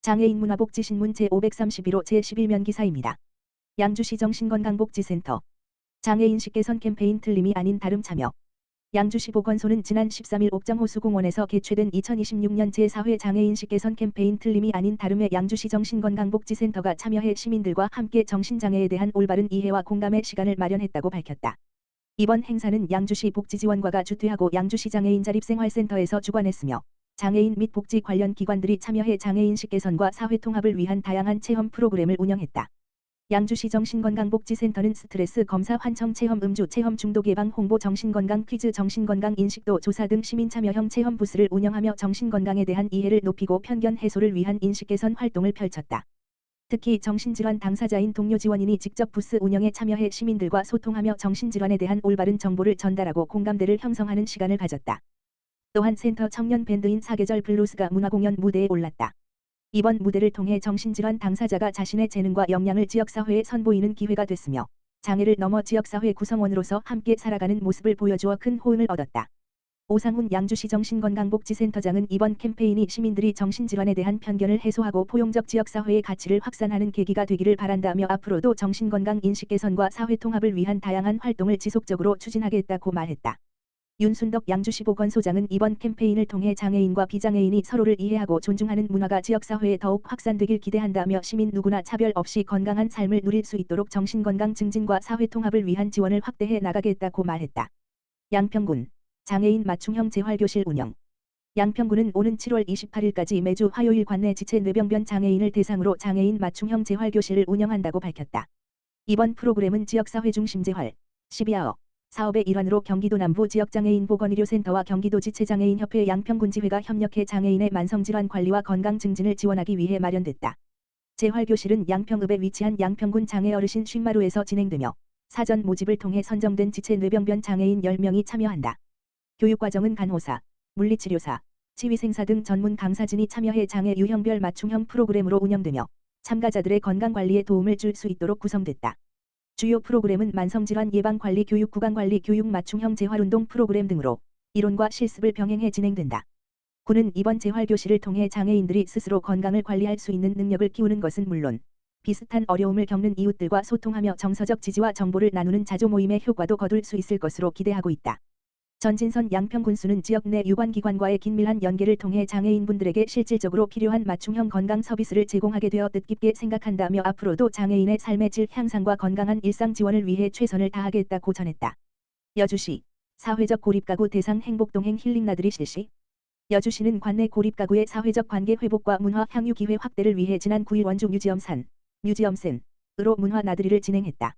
장애인 문화복지신문 제531호 제11면 기사입니다. 양주시 정신건강복지센터 장애인식 개선 캠페인 틀림이 아닌 다름 참여. 양주시 보건소는 지난 13일 옥정호수공원에서 개최된 2026년 제4회 장애인식 개선 캠페인 틀림이 아닌 다름에 양주시 정신건강복지센터가 참여해 시민들과 함께 정신장애에 대한 올바른 이해와 공감의 시간을 마련했다고 밝혔다. 이번 행사는 양주시 복지지원과가 주최하고 양주시 장애인 자립생활센터에서 주관했으며 장애인 및 복지 관련 기관들이 참여해 장애인식 개선과 사회통합을 위한 다양한 체험 프로그램을 운영했다. 양주시 정신건강복지센터는 스트레스 검사 환청 체험 음주 체험 중독 예방 홍보 정신건강 퀴즈 정신건강 인식도 조사 등 시민 참여형 체험 부스를 운영하며 정신건강에 대한 이해를 높이고 편견 해소를 위한 인식 개선 활동을 펼쳤다. 특히 정신질환 당사자인 동료 지원인이 직접 부스 운영에 참여해 시민들과 소통하며 정신질환에 대한 올바른 정보를 전달하고 공감대를 형성하는 시간을 가졌다. 또한 센터 청년 밴드인 사계절 블루스가 문화공연 무대에 올랐다. 이번 무대를 통해 정신질환 당사자가 자신의 재능과 역량을 지역사회에 선보이는 기회가 됐으며 장애를 넘어 지역사회 구성원으로서 함께 살아가는 모습을 보여주어 큰 호응을 얻었다. 오상훈 양주시 정신건강복지센터장은 이번 캠페인이 시민들이 정신질환에 대한 편견을 해소하고 포용적 지역사회의 가치를 확산하는 계기가 되기를 바란다며 앞으로도 정신건강 인식 개선과 사회통합을 위한 다양한 활동을 지속적으로 추진하겠다고 말했다. 윤순덕 양주시 보건소장은 이번 캠페인을 통해 장애인과 비장애인이 서로를 이해하고 존중하는 문화가 지역사회에 더욱 확산되길 기대한다며 시민 누구나 차별 없이 건강한 삶을 누릴 수 있도록 정신건강 증진과 사회통합을 위한 지원을 확대해 나가겠다고 말했다. 양평군 장애인 맞춤형 재활교실 운영. 양평군은 오는 7월 28일까지 매주 화요일 관내 지체 뇌병변 장애인을 대상으로 장애인 맞춤형 재활교실을 운영한다고 밝혔다. 이번 프로그램은 지역사회 중심 재활, 12아워 사업의 일환으로 경기도 남부 지역장애인 보건의료센터와 경기도 지체장애인협회 양평군지회가 협력해 장애인의 만성질환 관리와 건강 증진을 지원하기 위해 마련됐다. 재활교실은 양평읍에 위치한 양평군 장애어르신 쉰마루에서 진행되며 사전 모집을 통해 선정된 지체 뇌병변 장애인 10명이 참여한다. 교육과정은 간호사, 물리치료사, 치위생사 등 전문 강사진이 참여해 장애 유형별 맞춤형 프로그램으로 운영되며 참가자들의 건강관리에 도움을 줄 수 있도록 구성됐다. 주요 프로그램은 만성질환 예방관리 교육 구강관리 교육 맞춤형 재활운동 프로그램 등으로 이론과 실습을 병행해 진행된다. 군은 이번 재활교실을 통해 장애인들이 스스로 건강을 관리할 수 있는 능력을 키우는 것은 물론 비슷한 어려움을 겪는 이웃들과 소통하며 정서적 지지와 정보를 나누는 자조 모임의 효과도 거둘 수 있을 것으로 기대하고 있다. 전진선 양평군수는 지역 내 유관기관과의 긴밀한 연계를 통해 장애인분들에게 실질적으로 필요한 맞춤형 건강 서비스를 제공하게 되어 뜻깊게 생각한다며 앞으로도 장애인의 삶의 질 향상과 건강한 일상 지원을 위해 최선을 다하겠다고 전했다. 여주시 사회적 고립가구 대상 행복동행 힐링나들이 실시. 여주시는 관내 고립가구의 사회적 관계 회복과 문화 향유 기회 확대를 위해 지난 9일 원주 뮤지엄센으로 문화 나들이를 진행했다.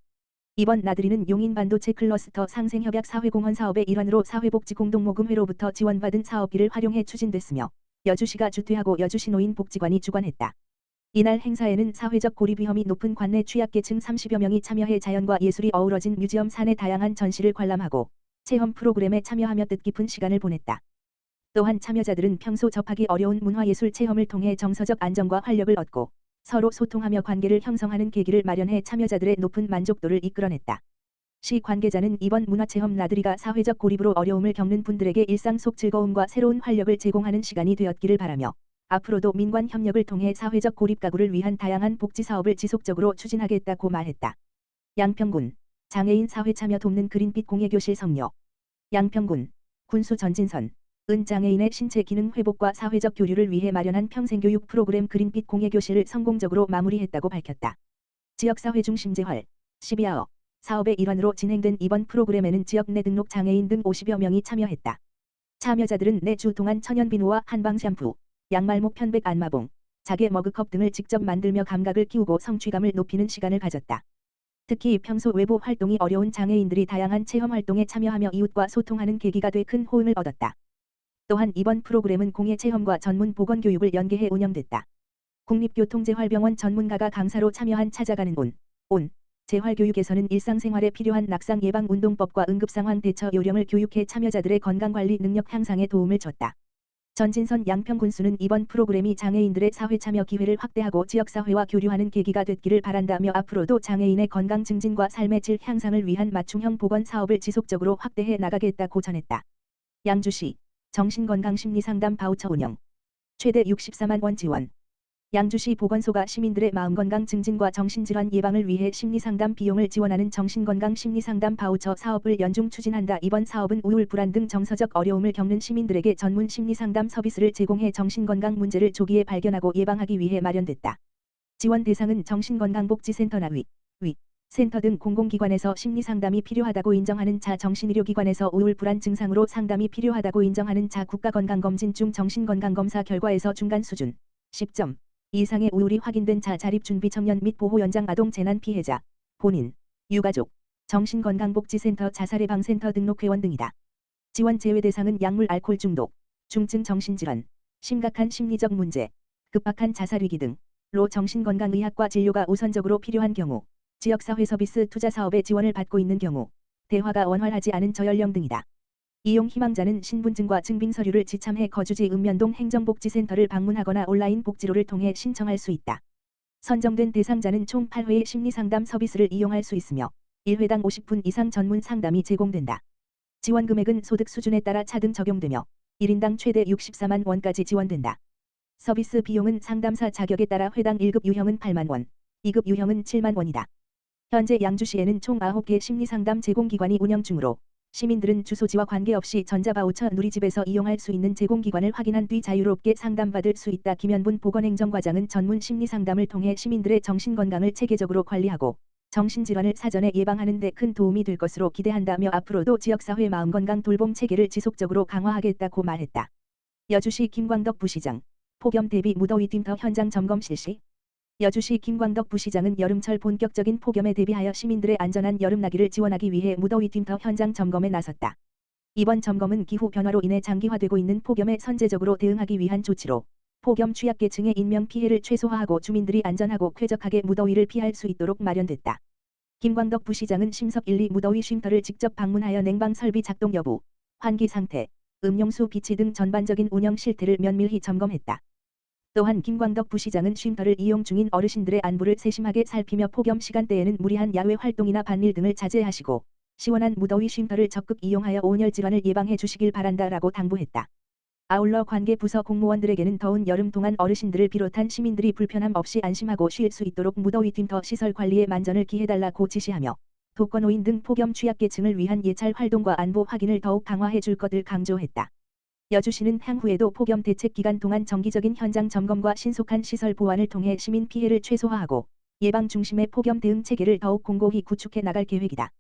이번 나들이는 용인 반도체 클러스터 상생협약 사회공헌 사업의 일환으로 사회복지공동모금회로부터 지원받은 사업비를 활용해 추진됐으며 여주시가 주최하고 여주시 노인복지관이 주관했다. 이날 행사에는 사회적 고립 위험이 높은 관내 취약계층 30여 명이 참여해 자연과 예술이 어우러진 뮤지엄 산의 다양한 전시를 관람하고 체험 프로그램에 참여하며 뜻깊은 시간을 보냈다. 또한 참여자들은 평소 접하기 어려운 문화예술 체험을 통해 정서적 안정과 활력을 얻고 서로 소통하며 관계를 형성하는 계기를 마련해 참여자들의 높은 만족도를 이끌어냈다. 시 관계자는 이번 문화체험 나들이가 사회적 고립으로 어려움을 겪는 분들에게 일상 속 즐거움과 새로운 활력을 제공하는 시간이 되었기를 바라며 앞으로도 민관 협력을 통해 사회적 고립 가구를 위한 다양한 복지 사업을 지속적으로 추진하겠다고 말했다. 양평군 장애인 사회 참여 돕는 그린빛 공예교실 성료. 양평군 군수 전진선 은 장애인의 신체 기능 회복과 사회적 교류를 위해 마련한 평생교육 프로그램 그린빛 공예교실을 성공적으로 마무리했다고 밝혔다. 지역사회 중심 재활, 12아워 사업의 일환으로 진행된 이번 프로그램에는 지역 내 등록 장애인 등 50여 명이 참여했다. 참여자들은 4주 동안 천연비누와 한방 샴푸, 양말목 편백 안마봉, 자개 머그컵 등을 직접 만들며 감각을 키우고 성취감을 높이는 시간을 가졌다. 특히 평소 외부 활동이 어려운 장애인들이 다양한 체험 활동에 참여하며 이웃과 소통하는 계기가 돼 큰 호응을 얻었다. 또한 이번 프로그램은 공예 체험과 전문 보건교육을 연계해 운영됐다. 국립교통재활병원 전문가가 강사로 참여한 찾아가는 온 재활교육에서는 일상생활에 필요한 낙상 예방 운동법과 응급상황 대처 요령을 교육해 참여자들의 건강관리 능력 향상에 도움을 줬다. 전진선 양평군수는 이번 프로그램이 장애인들의 사회 참여 기회를 확대하고 지역사회와 교류하는 계기가 됐기를 바란다며 앞으로도 장애인의 건강 증진과 삶의 질 향상을 위한 맞춤형 보건 사업을 지속적으로 확대해 나가겠다고 전했다. 양주시 정신건강심리상담 바우처 운영. 최대 64만 원 지원. 양주시 보건소가 시민들의 마음건강 증진과 정신질환 예방을 위해 심리상담 비용을 지원하는 정신건강 심리상담 바우처 사업을 연중 추진한다. 이번 사업은 우울, 불안 등 정서적 어려움을 겪는 시민들에게 전문 심리상담 서비스를 제공해 정신건강 문제를 조기에 발견하고 예방하기 위해 마련됐다. 지원 대상은 정신건강복지센터나 위 센터 등 공공기관에서 심리상담이 필요하다고 인정하는 자, 정신의료기관에서 우울, 불안 증상으로 상담이 필요하다고 인정하는 자, 국가건강검진 중 정신건강검사 결과에서 중간 수준 10점 이상의 우울이 확인된 자, 자립준비 청년 및 보호연장 아동 재난 피해자, 본인, 유가족, 정신건강복지센터 자살예방센터 등록회원 등이다. 지원 제외 대상은 약물, 알코올 중독, 중증 정신질환, 심각한 심리적 문제, 급박한 자살위기 등로 정신건강의학과 진료가 우선적으로 필요한 경우, 지역사회 서비스 투자 사업에 지원을 받고 있는 경우, 대화가 원활하지 않은 저연령 등이다. 이용 희망자는 신분증과 증빙서류를 지참해 거주지 읍면동 행정복지센터를 방문하거나 온라인 복지로를 통해 신청할 수 있다. 선정된 대상자는 총 8회의 심리상담 서비스를 이용할 수 있으며 1회당 50분 이상 전문 상담이 제공된다. 지원 금액은 소득 수준에 따라 차등 적용되며 1인당 최대 64만 원까지 지원된다. 서비스 비용은 상담사 자격에 따라 회당 1급 유형은 8만 원, 2급 유형은 7만 원이다. 현재 양주시에는 총 9개 심리상담 제공기관이 운영 중으로 시민들은 주소지와 관계없이 전자바우처 누리집에서 이용할 수 있는 제공기관을 확인한 뒤 자유롭게 상담받을 수 있다. 김현분 보건행정과장은 전문 심리상담을 통해 시민들의 정신건강을 체계적으로 관리하고 정신질환을 사전에 예방하는 데 큰 도움이 될 것으로 기대한다며 앞으로도 지역사회 마음건강 돌봄 체계를 지속적으로 강화하겠다고 말했다. 여주시 김광덕 부시장, 폭염 대비 무더위 쉼터 현장 점검 실시. 여주시 김광덕 부시장은 여름철 본격적인 폭염에 대비하여 시민들의 안전한 여름나기를 지원하기 위해 무더위 쉼터 현장 점검에 나섰다. 이번 점검은 기후 변화로 인해 장기화되고 있는 폭염에 선제적으로 대응하기 위한 조치로 폭염 취약계층의 인명피해를 최소화하고 주민들이 안전하고 쾌적하게 무더위를 피할 수 있도록 마련됐다. 김광덕 부시장은 심석 1, 2 무더위 쉼터를 직접 방문하여 냉방 설비 작동 여부, 환기 상태, 음용수 비치 등 전반적인 운영 실태를 면밀히 점검했다. 또한 김광덕 부시장은 쉼터를 이용 중인 어르신들의 안부를 세심하게 살피며 폭염 시간대에는 무리한 야외 활동이나 반일 등을 자제하시고 시원한 무더위 쉼터를 적극 이용하여 온열 질환을 예방해 주시길 바란다라고 당부했다. 아울러 관계 부서 공무원들에게는 더운 여름 동안 어르신들을 비롯한 시민들이 불편함 없이 안심하고 쉴 수 있도록 무더위 쉼터 시설 관리에 만전을 기해달라고 지시하며 독거노인 등 폭염 취약계층을 위한 예찰 활동과 안보 확인을 더욱 강화해 줄 것을 강조했다. 여주시는 향후에도 폭염 대책 기간 동안 정기적인 현장 점검과 신속한 시설 보완을 통해 시민 피해를 최소화하고 예방 중심의 폭염 대응 체계를 더욱 공고히 구축해 나갈 계획이다.